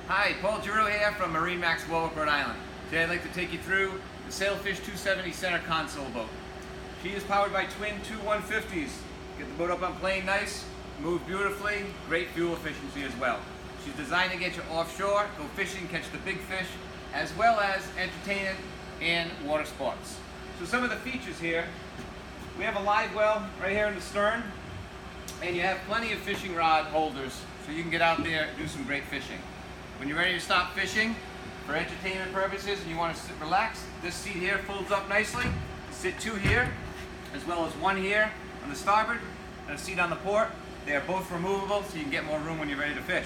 Hi, Paul Giroux here from MarineMax, Warwick, Rhode Island. Today I'd like to take you through the Sailfish 270 center console boat. She is powered by twin 150s. Get the boat up on plane nice, move beautifully, great fuel efficiency as well. She's designed to get you offshore, go fishing, catch the big fish, as well as entertainment and water sports. So some of the features here, we have a live well right here in the stern, and you have plenty of fishing rod holders so you can get out there and do some great fishing. When you're ready to stop fishing for entertainment purposes and you want to sit relax, this seat here folds up nicely. Sit two here, as well as one here on the starboard and a seat on the port. They are both removable so you can get more room when you're ready to fish.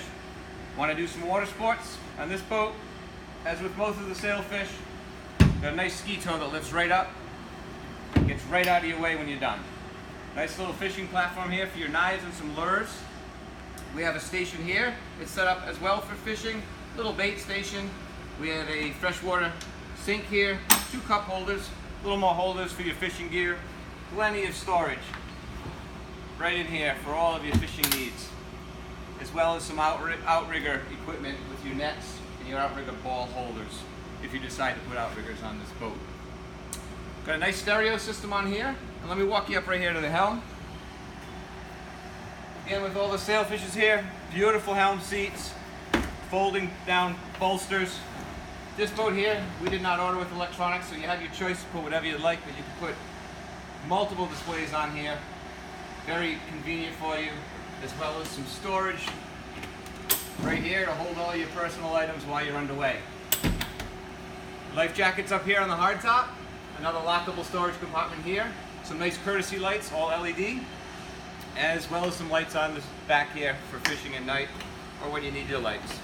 Want to do some water sports? On this boat, as with most of the Sailfish, got a nice ski tow that lifts right up, gets right out of your way when you're done. Nice little fishing platform here for your knives and some lures. We have a station here. It's set up as well for fishing. Little bait station. We have a freshwater sink here. 2 cup holders. A little more holders for your fishing gear. Plenty of storage right in here for all of your fishing needs. As well as some outrigger equipment with your nets and your outrigger ball holders if you decide to put outriggers on this boat. Got a nice stereo system on here. And let me walk you up right here to the helm. Again, with all the Sailfishes here, beautiful helm seats, folding down bolsters. This boat here, we did not order with electronics, so you have your choice to put whatever you like, but you can put multiple displays on here. Very convenient for you, as well as some storage right here to hold all your personal items while you're underway. Life jackets up here on the hardtop, another lockable storage compartment here, some nice courtesy lights, all LED. As well as some lights on the back here for fishing at night or when you need your lights.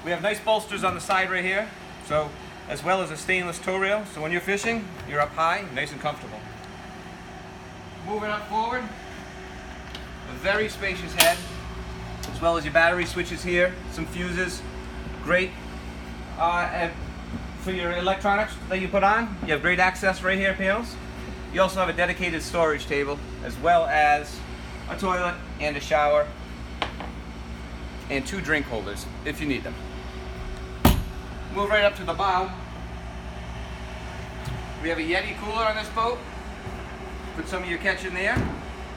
We have nice bolsters on the side right here, so as well as a stainless tow rail, so when you're fishing, you're up high, nice and comfortable. Moving up forward, a very spacious head, as well as your battery switches here, some fuses, great for your electronics that you put on. You have great access right here, panels. You also have a dedicated storage table, as well as a toilet and a shower, and 2 drink holders if you need them. Move right up to the bow. We have a Yeti Cooler on this boat. Put some of your catch in there,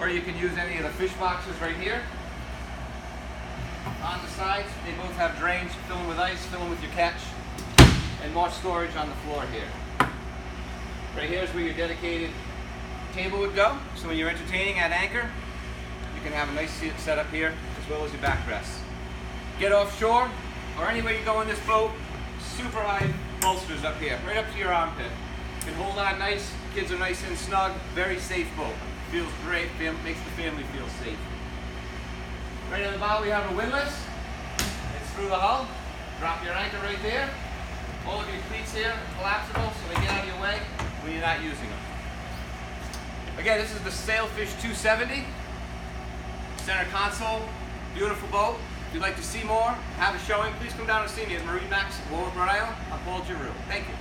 or you can use any of the fish boxes right here. On the sides, they both have drains. Fill them with ice, fill them with your catch, and more storage on the floor here. Right here is where your dedicated table would go, so when you're entertaining at anchor, you can have a nice seat set up here, as well as your backrests. Get offshore, or anywhere you go in this boat, super high bolsters up here, right up to your armpit. You can hold on nice, kids are nice and snug, very safe boat. Feels great, makes the family feel safe. Right on the bow we have a windlass. It's through the hull. Drop your anchor right there. All of your cleats here are collapsible, so they get out of your way when you're not using them. Again, this is the Sailfish 270 center console, beautiful boat. If you'd like to see more, have a showing, please come down and see me at MarineMax, Warwick, Rhode Island. I'm Paul Giroux. Thank you.